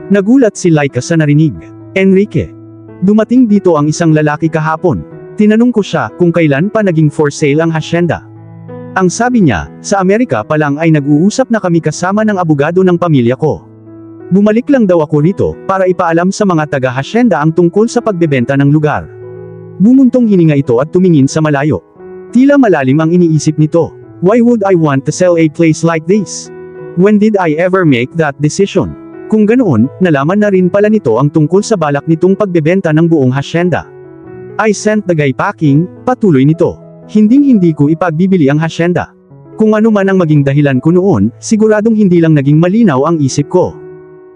Nagulat si Laika sa narinig. Enrique. Dumating dito ang isang lalaki kahapon. Tinanong ko siya kung kailan pa naging for sale ang hasyenda. Ang sabi niya, sa Amerika pa lang ay nag-uusap na kami kasama ng abogado ng pamilya ko. Bumalik lang daw ako rito para ipaalam sa mga taga-hasyenda ang tungkol sa pagbebenta ng lugar. Bumuntong hininga ito at tumingin sa malayo. Tila malalim ang iniisip nito. Why would I want to sell a place like this? When did I ever make that decision? Kung ganoon, nalaman na rin pala nito ang tungkol sa balak nitong pagbebenta ng buong hasyenda. I sent the guy packing, patuloy nito. Hinding-hindi ko ipagbibili ang hasyenda. Kung ano man ang maging dahilan ko noon, siguradong hindi lang naging malinaw ang isip ko.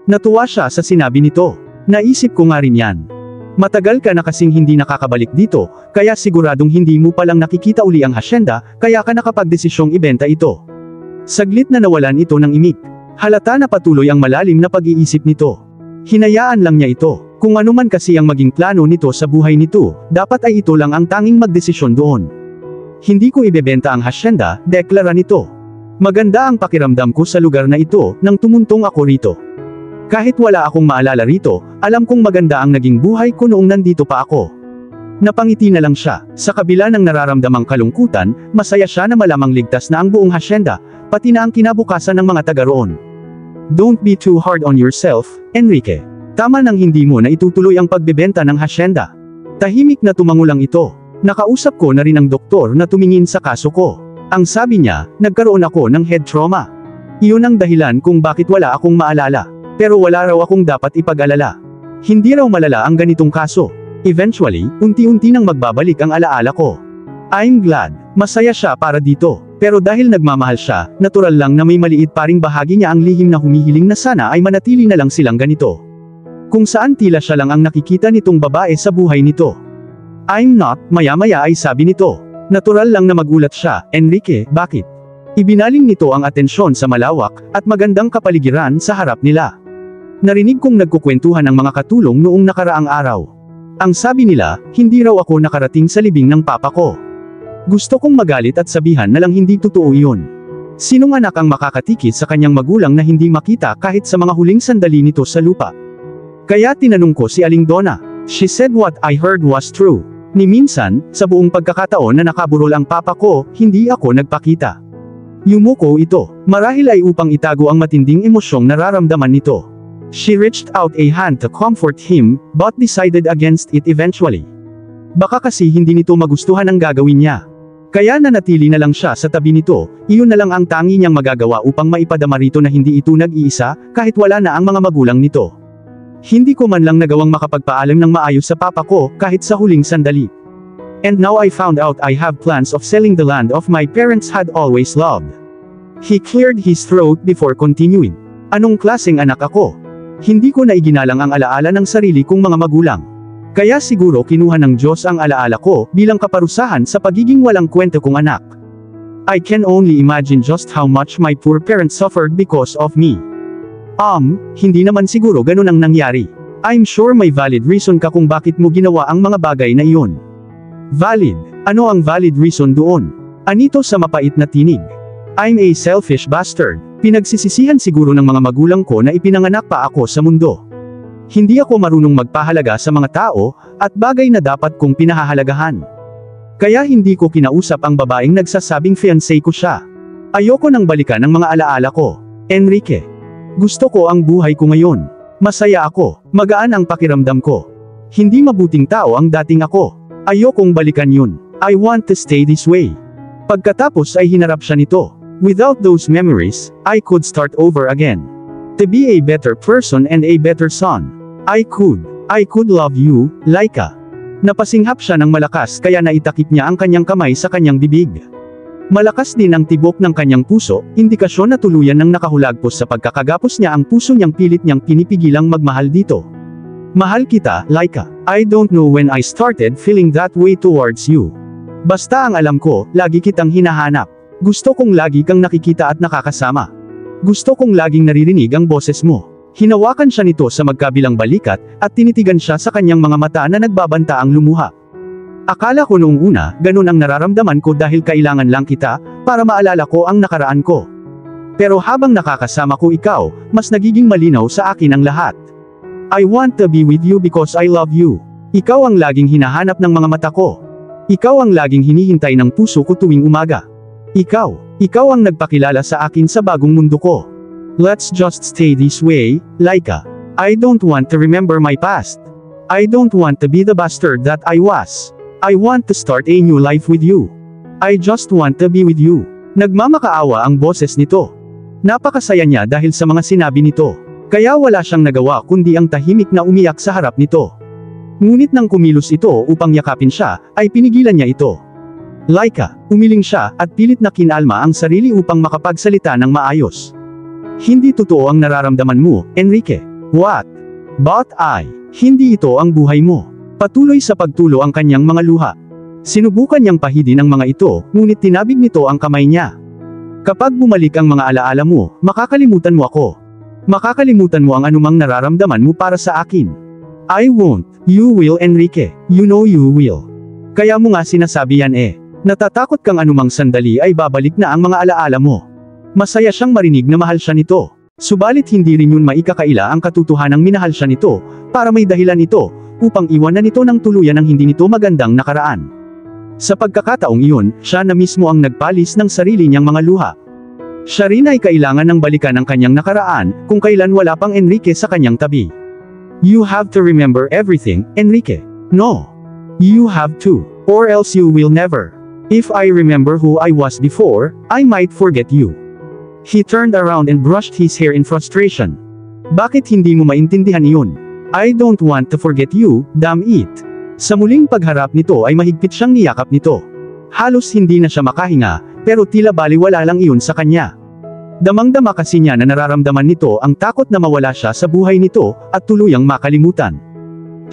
Natuwa siya sa sinabi nito. Naisip ko nga rin yan. Matagal ka na kasing hindi nakakabalik dito, kaya siguradong hindi mo palang nakikita uli ang hasyenda, kaya ka nakapagdesisyong ibenta ito. Saglit na nawalan ito ng imik. Halata na patuloy ang malalim na pag-iisip nito. Hinayaan lang niya ito. Kung ano man kasi ang maging plano nito sa buhay nito, dapat ay ito lang ang tanging magdesisyon doon. Hindi ko ibebenta ang hasyenda, deklara nito. Maganda ang pakiramdam ko sa lugar na ito, nang tumuntong ako rito. Kahit wala akong maalala rito, alam kong maganda ang naging buhay ko noong nandito pa ako. Napangiti na lang siya. Sa kabila ng nararamdamang kalungkutan, masaya siya na malamang ligtas na ang buong hasyenda, pati na ang kinabukasan ng mga taga roon. Don't be too hard on yourself, Enrique. Tama nang hindi mo na itutuloy ang pagbebenta ng hasyenda. Tahimik na tumango lang ito. Nakausap ko na rin ang doktor na tumingin sa kaso ko. Ang sabi niya, nagkaroon ako ng head trauma. Iyon ang dahilan kung bakit wala akong maalala. Pero wala raw akong dapat ipag-alala. Hindi raw malala ang ganitong kaso. Eventually, unti-unti nang magbabalik ang alaala ko. I'm glad. Masaya siya para dito. Pero dahil nagmamahal siya, natural lang na may maliit pa ring bahagi niya ang lihim na humihiling na sana ay manatili na lang silang ganito. Kung saan tila siya lang ang nakikita nitong babae sa buhay nito. I'm not, maya-maya ay sabi nito. Natural lang na magulat siya. Enrique, bakit? Ibinaling nito ang atensyon sa malawak, at magandang kapaligiran sa harap nila. Narinig kong nagkukwentuhan ang mga katulong noong nakaraang araw. Ang sabi nila, hindi raw ako nakarating sa libing ng papa ko. Gusto kong magalit at sabihan na lang hindi totoo iyon. Sinong anak ang makakatikit sa kanyang magulang na hindi makita kahit sa mga huling sandali nito sa lupa? Kaya tinanong ko si Aling Donna. She said what I heard was true. Ni minsan, sa buong pagkakataon na nakaburol ang papa ko, hindi ako nagpakita. Yumuko ito. Marahil ay upang itago ang matinding emosyong nararamdaman nito. She reached out a hand to comfort him, but decided against it eventually. Baka kasi hindi nito magustuhan ang gagawin niya. Kaya nanatili na lang siya sa tabi nito, iyon na lang ang tangi niyang magagawa upang maipadama rito na hindi ito nag-iisa, kahit wala na ang mga magulang nito. Hindi ko man lang nagawang makapagpaalam ng maayos sa papa ko, kahit sa huling sandali. And now I found out I have plans of selling the land of my parents had always loved. He cleared his throat before continuing. Anong klaseng anak ako? Hindi ko na iginalang ang alaala ng sarili kong mga magulang. Kaya siguro kinuha ng Diyos ang alaala ko bilang kaparusahan sa pagiging walang kwento kong anak. I can only imagine just how much my poor parents suffered because of me. Hindi naman siguro ganun ang nangyari. I'm sure may valid reason ka kung bakit mo ginawa ang mga bagay na iyon. Valid? Ano ang valid reason doon? Anito sa mapait na tinig. I'm a selfish bastard. Pinagsisisihan siguro ng mga magulang ko na ipinanganak pa ako sa mundo. Hindi ako marunong magpahalaga sa mga tao, at bagay na dapat kong pinahahalagahan. Kaya hindi ko kinausap ang babaeng nagsasabing fiancé ko siya. Ayoko nang balikan ang mga alaala ko. Enrique. Gusto ko ang buhay ko ngayon. Masaya ako, magaan ang pakiramdam ko. Hindi mabuting tao ang dating ako. Ayokong balikan yun. I want to stay this way. Pagkatapos ay hinarap siya nito. Without those memories, I could start over again. To be a better person and a better son. I could love you, Laika. Napasinghap siya ng malakas kaya naitakip niya ang kanyang kamay sa kanyang bibig. Malakas din ang tibok ng kanyang puso, indikasyon na tuluyan ng nakahulagpos sa pagkakagapos niya ang puso niyang pilit niyang pinipigilang magmahal dito. Mahal kita, Laika. I don't know when I started feeling that way towards you. Basta ang alam ko, lagi kitang hinahanap. Gusto kong lagi kang nakikita at nakakasama. Gusto kong laging naririnig ang boses mo. Hinawakan siya nito sa magkabilang balikat, at tinitigan siya sa kanyang mga mata na nagbabanta ang lumuha. Akala ko noong una, ganun ang nararamdaman ko dahil kailangan lang kita, para maalala ko ang nakaraan ko. Pero habang nakakasama ko ikaw, mas nagiging malinaw sa akin ang lahat. I want to be with you because I love you. Ikaw ang laging hinahanap ng mga mata ko. Ikaw ang laging hinihintay ng puso ko tuwing umaga. Ikaw ang nagpakilala sa akin sa bagong mundo ko. Let's just stay this way, Laika. I don't want to remember my past. I don't want to be the bastard that I was. I want to start a new life with you. I just want to be with you. Nagmamakaawa ang boses nito. Napakasaya niya dahil sa mga sinabi nito. Kaya wala siyang nagawa kundi ang tahimik na umiyak sa harap nito. Ngunit nang kumilos ito upang yakapin siya, ay pinigilan niya ito. Laika, umiling siya at pilit na kinalma ang sarili upang makapagsalita ng maayos. Hindi totoo ang nararamdaman mo, Enrique. What? But hindi ito ang buhay mo. Patuloy sa pagtulo ang kanyang mga luha. Sinubukan niyang pahidin ang mga ito, ngunit tinabig nito ang kamay niya. Kapag bumalik ang mga alaala mo, makakalimutan mo ako. Makakalimutan mo ang anumang nararamdaman mo para sa akin. I won't. You will, Enrique. You know you will. Kaya mo nga sinasabi yan eh. Natatakot kang anumang sandali ay babalik na ang mga alaala mo. Masaya siyang marinig na mahal siya nito. Subalit hindi rin yun maikakaila ang katotohanang minahal siya nito, para may dahilan ito, upang iwanan nito ng tuluyan ang hindi nito magandang nakaraan. Sa pagkakataong iyon, siya na mismo ang nagpalis ng sarili niyang mga luha. Siya rin ay kailangan ng balikan ang kanyang nakaraan, kung kailan wala pang Enrique sa kanyang tabi. You have to remember everything, Enrique. No. You have to. Or else you will never. If I remember who I was before, I might forget you. He turned around and brushed his hair in frustration. Bakit hindi mo maintindihan iyon? I don't want to forget you, damn it. Sa muling pagharap nito ay mahigpit siyang niyakap nito. Halos hindi na siya makahinga, pero tila baliwala lang iyon sa kanya. Damang-dama kasi niya na nararamdaman nito ang takot na mawala siya sa buhay nito, at tuluyang makalimutan.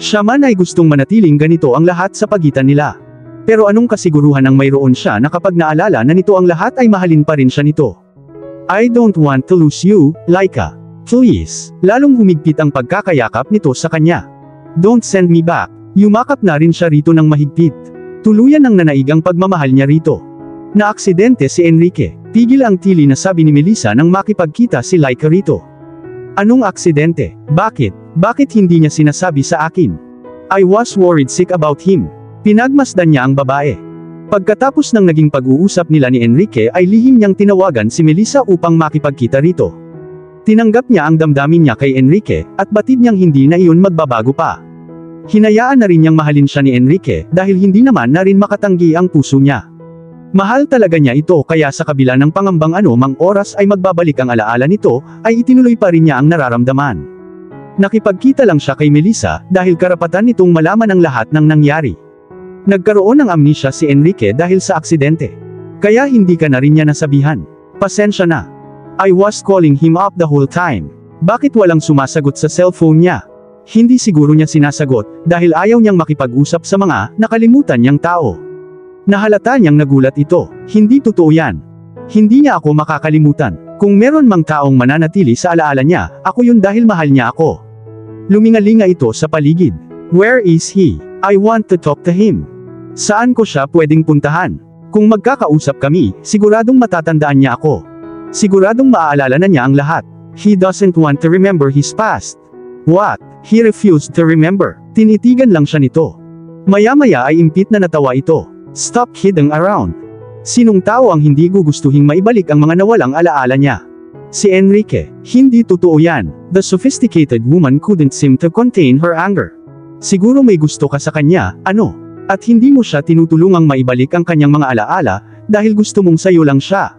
Siya man ay gustong manatiling ganito ang lahat sa pagitan nila. Pero anong kasiguruhan ang mayroon siya na kapag naalala na nito ang lahat ay mahalin pa rin siya nito? I don't want to lose you, Laika. Please. Lalong humigpit ang pagkakayakap nito sa kanya. Don't send me back. Yumakap na rin siya rito ng mahigpit. Tuluyan ang nanaig ang pagmamahal niya rito. Naaksidente si Enrique. Pigil ang tili na sabi ni Melissa nang makipagkita si Laika rito. Anong aksidente? Bakit? Bakit hindi niya sinasabi sa akin? I was worried sick about him. Pinagmasdan niya ang babae. Pagkatapos ng naging pag-uusap nila ni Enrique ay lihim niyang tinawagan si Melissa upang makipagkita rito. Tinanggap niya ang damdamin niya kay Enrique, at batid niyang hindi na iyon magbabago pa. Hinayaan na rin niyang mahalin siya ni Enrique dahil hindi naman na rin makatanggi ang puso niya. Mahal talaga niya ito kaya sa kabila ng pangambang anumang oras ay magbabalik ang alaala nito, ay itinuloy pa rin niya ang nararamdaman. Nakipagkita lang siya kay Melissa dahil karapatan nitong malaman ang lahat ng nangyari. Nagkaroon ng amnesia si Enrique dahil sa aksidente. Kaya hindi ka na rin niya nasabihan. Pasensya na. I was calling him up the whole time. Bakit walang sumasagot sa cellphone niya? Hindi siguro niya sinasagot dahil ayaw niyang makipag-usap sa mga nakalimutan niyang tao. Nahalata niyang nagulat ito. Hindi totoo yan. Hindi niya ako makakalimutan. Kung meron mang taong mananatili sa alaala niya, ako yun dahil mahal niya ako. Lumingalinga ito sa paligid. Where is he? I want to talk to him. Saan ko siya pwedeng puntahan? Kung magkakausap kami, siguradong matatandaan niya ako. Siguradong maaalala na niya ang lahat. He doesn't want to remember his past. What? He refused to remember. Tinitigan lang siya nito. Maya-maya ay impit na natawa ito. Stop kidding around. Sinong tao ang hindi gugustuhing maibalik ang mga nawalang alaala niya? Si Enrique. Hindi totoo yan. The sophisticated woman couldn't seem to contain her anger. Siguro may gusto ka sa kanya, ano? At hindi mo siya tinutulungang maibalik ang kanyang mga alaala, dahil gusto mong sayo lang siya.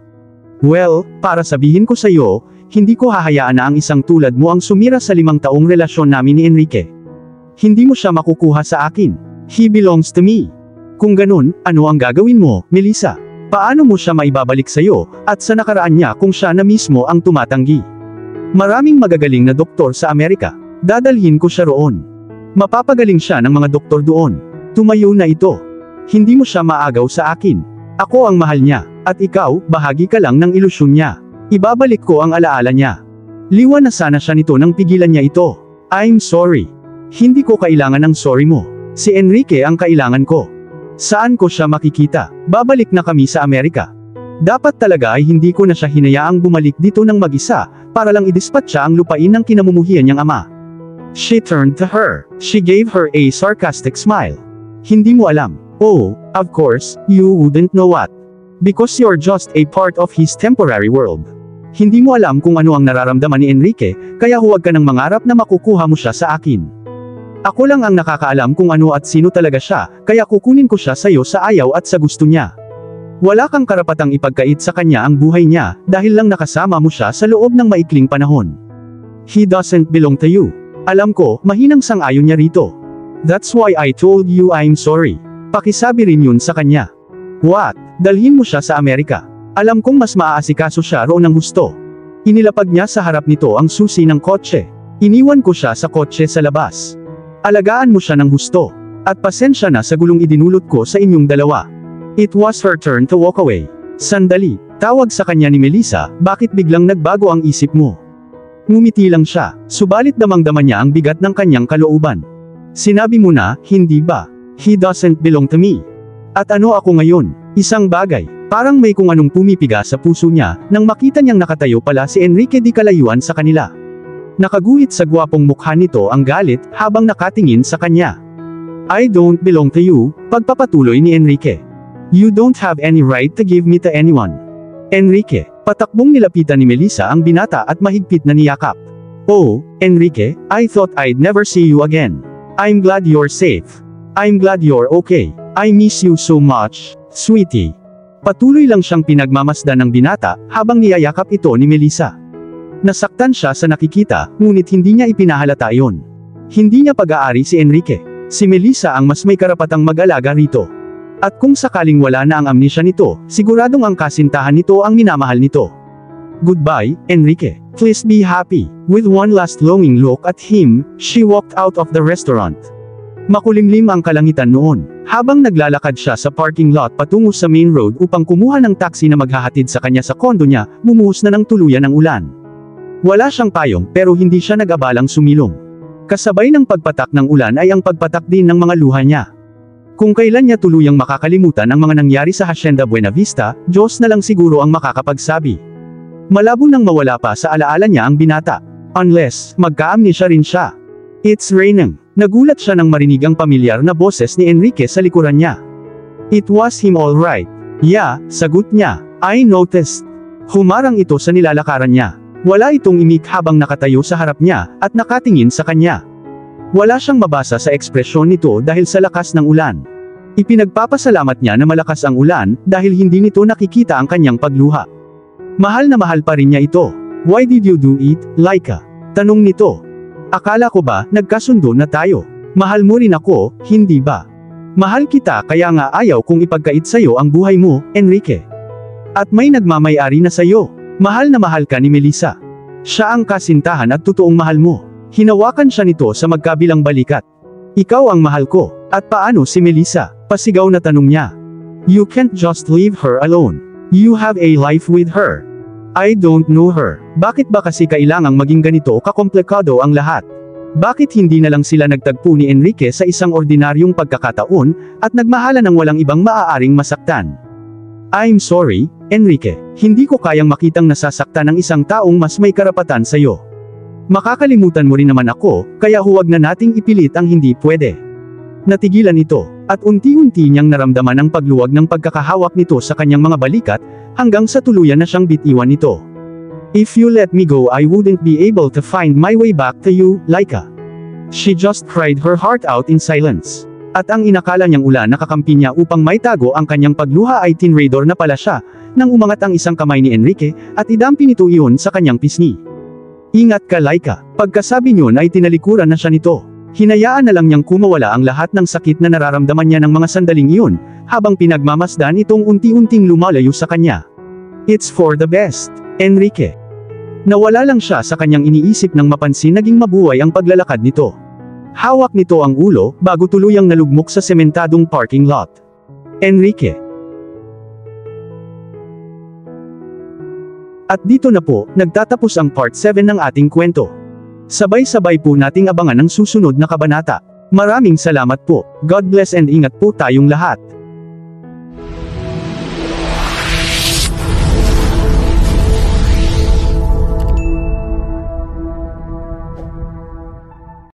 Well, para sabihin ko sayo, hindi ko hahayaan na ang isang tulad mo ang sumira sa 5 taong relasyon namin ni Enrique. Hindi mo siya makukuha sa akin. He belongs to me. Kung ganun, ano ang gagawin mo, Melissa? Paano mo siya maibabalik sayo, at sa nakaraan niya kung siya na mismo ang tumatanggi? Maraming magagaling na doktor sa Amerika. Dadalhin ko siya roon. Mapapagaling siya ng mga doktor doon. Tumayo na ito. Hindi mo siya maagaw sa akin. Ako ang mahal niya, at ikaw, bahagi ka lang ng ilusyon niya. Ibabalik ko ang alaala niya. Liwan na sana siya nito nang pigilan niya ito. I'm sorry. Hindi ko kailangan ng sorry mo. Si Enrique ang kailangan ko. Saan ko siya makikita? Babalik na kami sa Amerika. Dapat talaga ay hindi ko na siya hinayaang bumalik dito ng mag-isa, para lang idispatcha ang lupain ng kinamumuhian niyang ama. She turned to her. She gave her a sarcastic smile. Hindi mo alam. Oh, of course, you wouldn't know what. Because you're just a part of his temporary world. Hindi mo alam kung ano ang nararamdaman ni Enrique, kaya huwag ka nang mangarap na makukuha mo siya sa akin. Ako lang ang nakakaalam kung ano at sino talaga siya, kaya kukunin ko siya sa'yo sa ayaw at sa gusto niya. Wala kang karapatang ipagkait sa kanya ang buhay niya, dahil lang nakasama mo siya sa loob ng maikling panahon. He doesn't belong to you. Alam ko, mahinang sang-ayon niya rito. That's why I told you I'm sorry. Pakisabi rin yun sa kanya. What? Dalhin mo siya sa Amerika. Alam kong mas maaasikaso siya roon ng gusto. Inilapag niya sa harap nito ang susi ng kotse. Iniwan ko siya sa kotse sa labas. Alagaan mo siya ng gusto. At pasensya na sa gulong idinulot ko sa inyong dalawa. It was her turn to walk away. Sandali, tawag sa kanya ni Melissa, bakit biglang nagbago ang isip mo? Ngumiti lang siya, subalit damang-dama niya ang bigat ng kanyang kalooban. Sinabi mo na, hindi ba? He doesn't belong to me. At ano ako ngayon? Isang bagay. Parang may kung anong pumipiga sa puso niya, nang makita niyang nakatayo pala si Enrique di kalayuan sa kanila. Nakaguhit sa gwapong mukha nito ang galit, habang nakatingin sa kanya. I don't belong to you, pagpapatuloy ni Enrique. You don't have any right to give me to anyone. Enrique, patakbong nilapitan ni Melissa ang binata at mahigpit na niyakap. Oh, Enrique, I thought I'd never see you again. I'm glad you're safe. I'm glad you're okay. I miss you so much, sweetie. Patuloy lang siyang pinagmamasdan ng binata, habang niyayakap ito ni Melissa. Nasaktan siya sa nakikita, ngunit hindi niya ipinahalata iyon. Hindi niya pag-aari si Enrique. Si Melissa ang mas may karapatang mag-alaga rito. At kung sakaling wala na ang amnesia nito, siguradong ang kasintahan nito ang minamahal nito. Goodbye, Enrique. Please be happy. With one last longing look at him, she walked out of the restaurant. Makulimlim ang kalangitan noon, habang naglalakad siya sa parking lot patungo sa main road upang kumuha ng taxi na maghahatid sa kanya sa kondo niya, bumuhos na ng tuluyan ang ulan. Wala siyang payong pero hindi siya nag-abalang sumilong. Kasabay ng pagpatak ng ulan ay ang pagpatak din ng mga luha niya. Kung kailan niya tuluyang makakalimutan ang mga nangyari sa Hacienda Buena Vista, Diyos na lang siguro ang makakapagsabi. Malabo nang mawala pa sa alaala niya ang binata. Unless, magka-amnesia rin siya. It's raining. Nagulat siya nang marinig ang pamilyar na boses ni Enrique sa likuran niya. It was him all right. Yeah, sagot niya. I noticed. Humarang ito sa nilalakaran niya. Wala itong imik habang nakatayo sa harap niya, at nakatingin sa kanya. Wala siyang mabasa sa ekspresyon nito dahil sa lakas ng ulan. Ipinagpapasalamat niya na malakas ang ulan, dahil hindi nito nakikita ang kanyang pagluha. Mahal na mahal pa rin niya ito. Why did you do it, Laika? Tanong nito. Akala ko ba, nagkasundo na tayo? Mahal mo rin ako, hindi ba? Mahal kita kaya nga ayaw kong ipagkait sa'yo ang buhay mo, Enrique. At may nagmamay-ari na sa'yo. Mahal na mahal ka ni Melissa. Siya ang kasintahan at totoong mahal mo. Hinawakan siya nito sa magkabilang balikat. Ikaw ang mahal ko. At paano si Melissa? Pasigaw na tanong niya. You can't just leave her alone. You have a life with her. I don't know her. Bakit ba kasi kailangang maging ganito kakomplikado ang lahat? Bakit hindi na lang sila nagtagpo ni Enrique sa isang ordinaryong pagkakataon, at nagmahalan ng walang ibang maaaring masaktan? I'm sorry, Enrique. Hindi ko kayang makitang nasasaktan ng isang taong mas may karapatan sa'yo. Makakalimutan mo rin naman ako, kaya huwag na nating ipilit ang hindi pwede. Natigilan ito, at unti-unti niyang naramdaman ang pagluwag ng pagkakahawak nito sa kanyang mga balikat, hanggang sa tuluyan na siyang bitiwan nito. If you let me go I wouldn't be able to find my way back to you, Laika. She just cried her heart out in silence. At ang inakala niyang ulan na kakampi niya upang maitago ang kanyang pagluha ay tinrador na pala siya, nang umangat ang isang kamay ni Enrique, at idampi nito iyon sa kanyang pisngi. Ingat ka, Laika. Pagkasabi niyon ay tinalikuran na siya nito. Hinayaan na lang niyang kumawala ang lahat ng sakit na nararamdaman niya ng mga sandaling iyon, habang pinagmamasdan itong unti-unting lumalayo sa kanya. It's for the best, Enrique. Nawala lang siya sa kanyang iniisip nang mapansin naging mabuhay ang paglalakad nito. Hawak nito ang ulo, bago tuluyang nalugmok sa sementadong parking lot. Enrique. At dito na po, nagtatapos ang part 7 ng ating kwento. Sabay-sabay po nating abangan ang susunod na kabanata. Maraming salamat po. God bless and ingat po tayong lahat.